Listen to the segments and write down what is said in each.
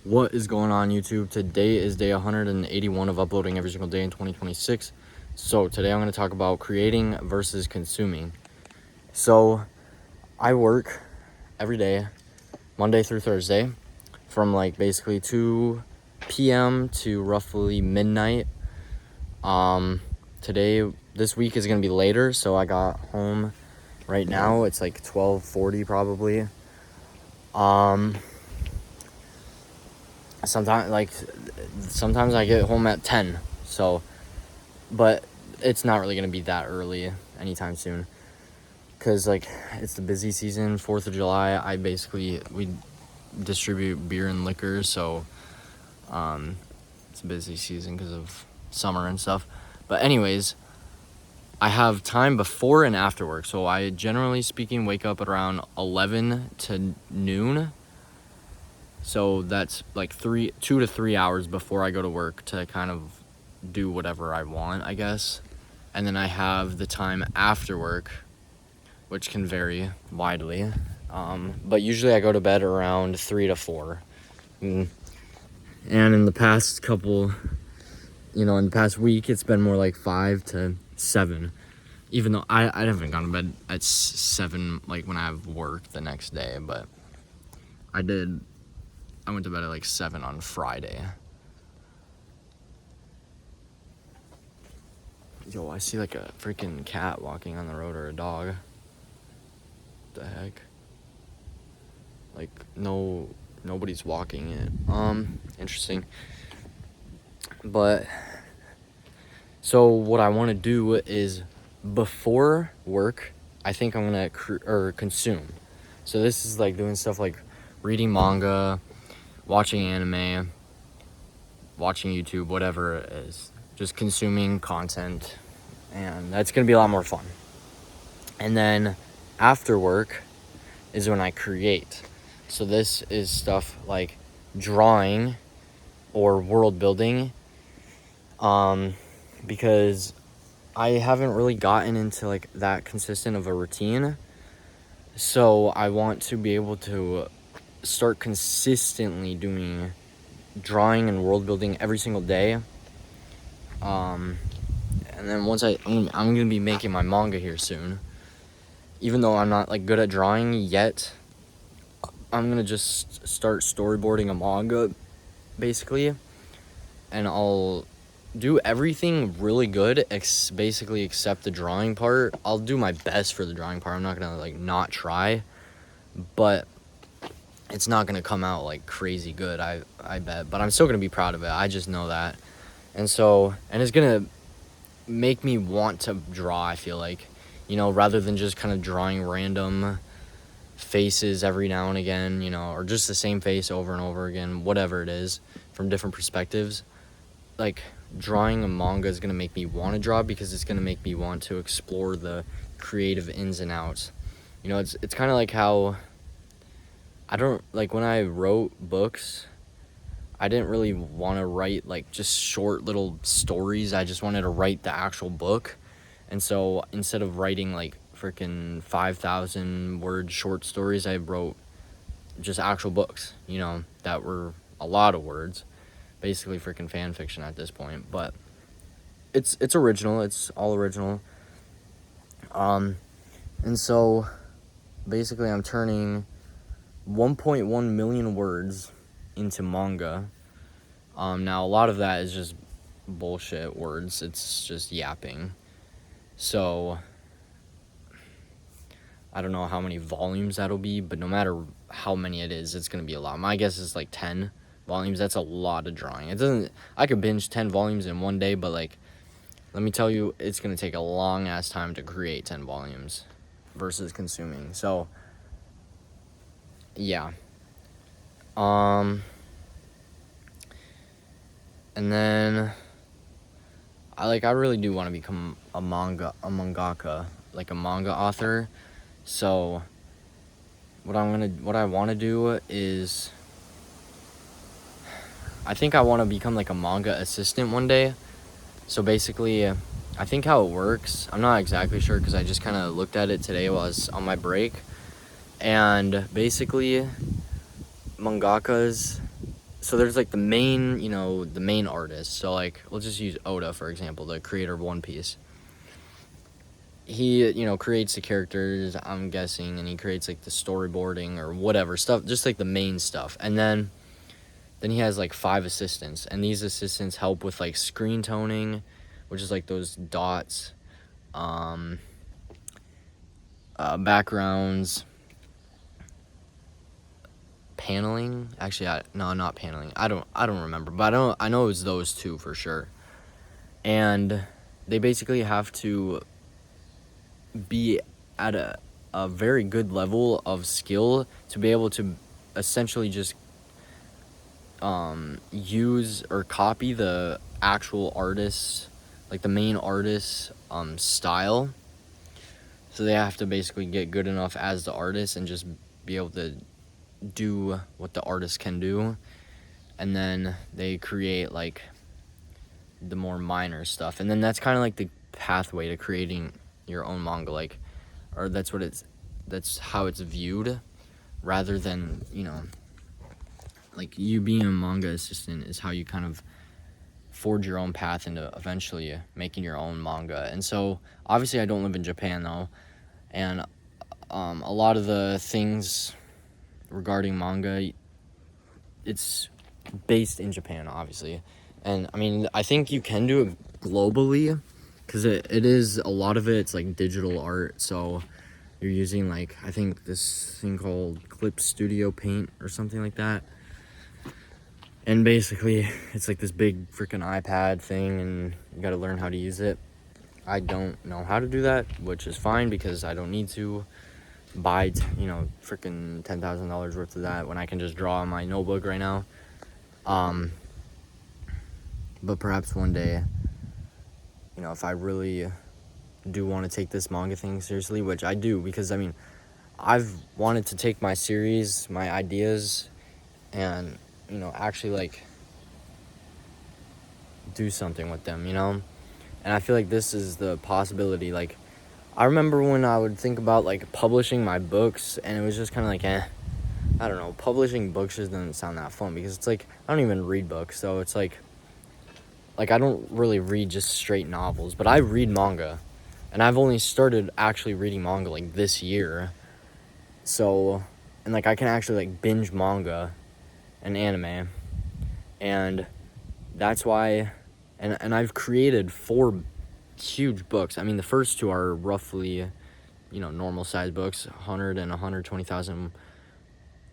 What is going on, YouTube? Today is day 181 of uploading every single day in 2026. So today I'm going to talk about creating versus consuming. So I work every day, Monday through Thursday, from like basically 2 p.m. to roughly midnight. This week is going to be later, so I got home right now. It's like 12:40 probably. Sometimes I get home at 10, but it's not really gonna be that early anytime soon, because like it's the busy season, 4th of July. We distribute beer and liquor, so it's a busy season because of summer and stuff. But anyways, I have time before and after work, so I generally speaking wake up at around 11 to noon. So that's like 2 to 3 hours before I go to work to kind of do whatever I want, I guess. And then I have the time after work, which can vary widely. But usually I go to bed around 3 to 4. And in the past in the past week, it's been more like 5 to 7. Even though I haven't gone to bed at 7, like when I have work the next day, but I went to bed at like 7 on Friday. Yo, I see like a freaking cat walking on the road, or a dog. What the heck? Like, nobody's walking it. Interesting. But, so what I want to do is, before work, I think I'm going to consume. So this is like doing stuff like reading manga, watching anime, watching YouTube, whatever it is. Just consuming content, and that's going to be a lot more fun. And then after work is when I create. So this is stuff like drawing or world building, because I haven't really gotten into like that consistent of a routine. So I want to be able to start consistently doing drawing and world building every single day. And then once I'm gonna be making my manga here soon. Even though I'm not like good at drawing yet, I'm gonna just start storyboarding a manga, basically, and I'll do everything really good, basically except the drawing part. I'll do my best for the drawing part. I'm not gonna like not try, but it's not gonna come out like crazy good, I bet. But I'm still gonna be proud of it. I just know that. And it's gonna make me want to draw, I feel like, rather than just kind of drawing random faces every now and again, or just the same face over and over again, whatever it is, from different perspectives. Like, drawing a manga is gonna make me want to draw, because it's gonna make me want to explore the creative ins and outs. It's kind of like how when I wrote books, I didn't really want to write like just short little stories. I just wanted to write the actual book. And so instead of writing like freaking 5,000 word short stories, I wrote just actual books, that were a lot of words, basically freaking fan fiction at this point. But it's original. It's all original. And so basically I'm turning 1.1 million words into manga. Now a lot of that is just bullshit words. It's just yapping. So I don't know how many volumes that'll be, but no matter how many it is, it's gonna be a lot. My guess is like 10 volumes. That's a lot of drawing. I could binge 10 volumes in one day, but like, let me tell you, it's gonna take a long ass time to create 10 volumes versus consuming. So yeah. And then I really do want to become a mangaka, like a manga author. So what I want to do is, I think I want to become like a manga assistant one day. So basically, I think how it works, I'm not exactly sure, because I just kind of looked at it today while I was on my break. And basically, mangakas so there's like the main, the main artist. So like, we'll just use Oda, for example, the creator of One Piece. He, creates the characters, I'm guessing, and he creates like the storyboarding or whatever stuff, just like the main stuff. And then he has like 5 assistants, and these assistants help with like screen toning, which is like those dots, backgrounds, paneling. Actually, no, not paneling. I don't remember, but I know it was those 2 for sure. And they basically have to be at a very good level of skill to be able to essentially just use or copy the actual artist's, like the main artist's style. So they have to basically get good enough as the artist and just be able to do what the artist can do. And then they create like the more minor stuff. And then that's kind of like the pathway to creating your own manga, like, or that's how it's viewed, rather than, like you being a manga assistant is how you kind of forge your own path into eventually making your own manga. And so obviously I don't live in Japan though, and a lot of the things regarding manga, it's based in Japan, obviously. And I mean, I think you can do it globally, because it is, a lot of it's like digital art. So you're using like, I think this thing called Clip Studio Paint or something like that. And basically it's like this big freaking iPad thing, and you got to learn how to use it. I don't know how to do that, which is fine because I don't need to buy freaking $10,000 worth of that when I can just draw on my notebook right now. But perhaps one day, if I really do want to take this manga thing seriously, which I do, because I mean, I've wanted to take my series, my ideas, and actually like do something with them, and I feel like this is the possibility. Like, I remember when I would think about like publishing my books, and it was just kind of like, I don't know, publishing books just doesn't sound that fun, because it's like, I don't even read books, so it's like I don't really read just straight novels, but I read manga, and I've only started actually reading manga like this year. So, and like I can actually like binge manga and anime, and that's why, and I've created 4 huge books. I mean, the first 2 are roughly, normal size books, 100 and 120,000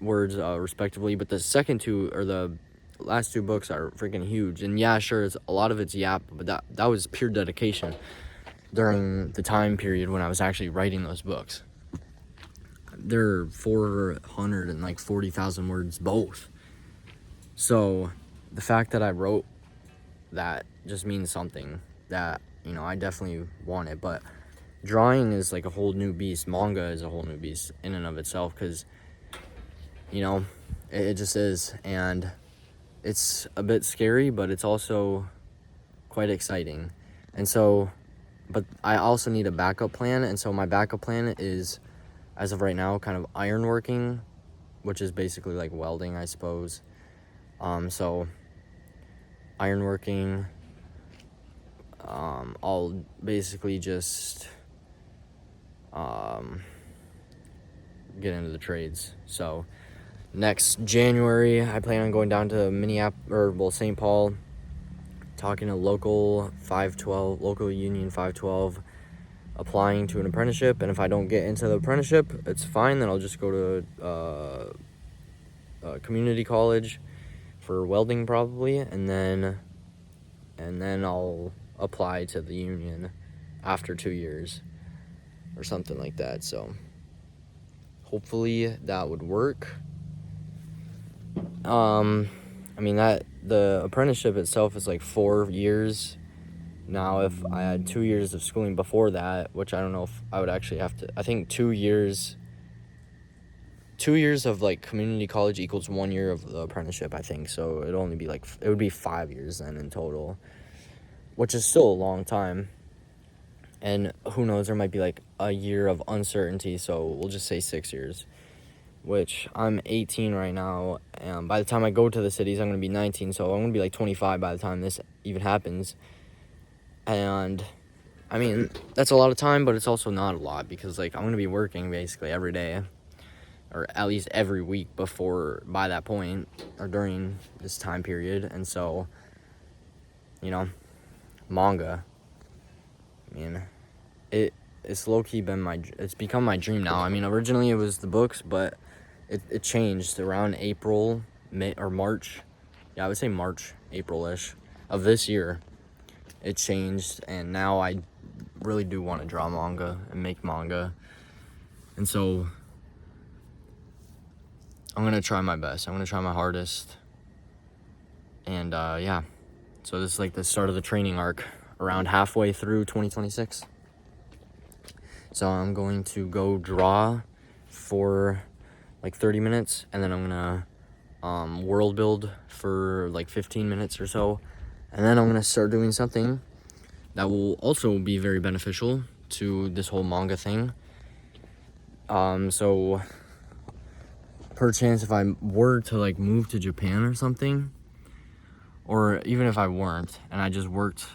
words respectively, but the second 2, or the last 2 books, are freaking huge. And yeah, sure, a lot of it's yap, but that was pure dedication during the time period when I was actually writing those books. They're 440,000 words both. So the fact that I wrote that just means something, that I definitely want it. But drawing is like a whole new beast. Manga is a whole new beast in and of itself, because it just is. And it's a bit scary, but it's also quite exciting. And so, but I also need a backup plan. And so my backup plan is, as of right now, kind of ironworking, which is basically like welding, I suppose. So ironworking, I'll basically just get into the trades. So next January, I plan on going down to St. Paul, talking to local union 512, applying to an apprenticeship. And if I don't get into the apprenticeship, it's fine. Then I'll just go to community college for welding probably, and then I'll apply to the union after 2 years or something like that. So hopefully that would work. I mean, that the apprenticeship itself is like 4 years. Now, if I had 2 years of schooling before that, which I don't know if I would actually have to, I think 2 years of like community college equals 1 year of the apprenticeship, I think. So it would be 5 years then in total, which is still a long time. And who knows, there might be like a year of uncertainty, so we'll just say 6 years. which I'm 18 right now. And by the time I go to the cities, I'm going to be 19. So I'm going to be like 25 by the time this even happens. And I mean, that's a lot of time, but it's also not a lot because like I'm going to be working basically every day, or at least every week by that point, or during this time period. And so, manga, I mean, it's low-key it's become my dream now. I mean, originally it was the books, but it changed around April, May, or March. Yeah, I would say March, April-ish of this year. It changed, and now I really do want to draw manga and make manga. And so I'm going to try my best. I'm going to try my hardest. And yeah, so this is like the start of the training arc around halfway through 2026. So I'm going to go draw for like 30 minutes, and then I'm gonna world build for like 15 minutes or so, and then I'm gonna start doing something that will also be very beneficial to this whole manga thing. So perchance if I were to like move to Japan or something, or even if I weren't and I just worked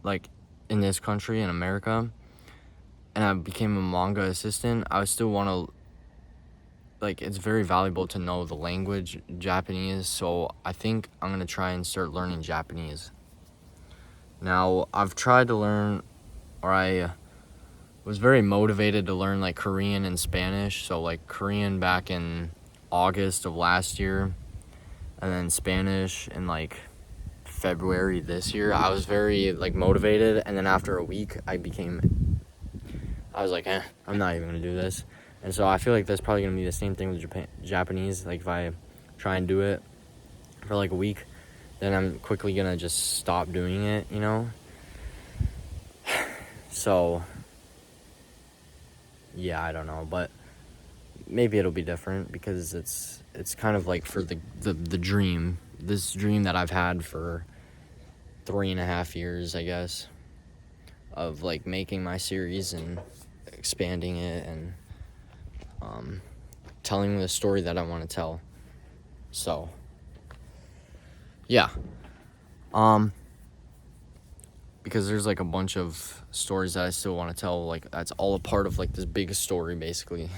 like in this country in America and I became a manga assistant, I would still want to, like, it's very valuable to know the language Japanese, so I think I'm going to try and start learning Japanese. Now, I've tried to learn, or I was very motivated to learn, like, Korean and Spanish, so, like, Korean back in August of last year, and then Spanish in, like, February this year. I was very, like, motivated, and then after a week, I was like, I'm not even going to do this. And so I feel like that's probably going to be the same thing with Japanese. Like, if I try and do it for, like, a week, then I'm quickly going to just stop doing it, So, yeah, I don't know. But maybe it'll be different because it's kind of like for the dream. This dream that I've had for 3.5 years, I guess, of, like, making my series and expanding it and telling the story that I want to tell. So, yeah. Because there's, like, a bunch of stories that I still want to tell, like, that's all a part of, like, this big story, basically.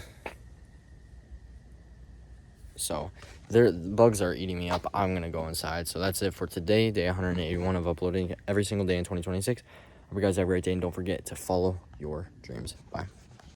So, the bugs are eating me up. I'm gonna go inside. So that's it for today, day 181 of uploading every single day in 2026. Hope you guys have a great day, and don't forget to follow your dreams. Bye.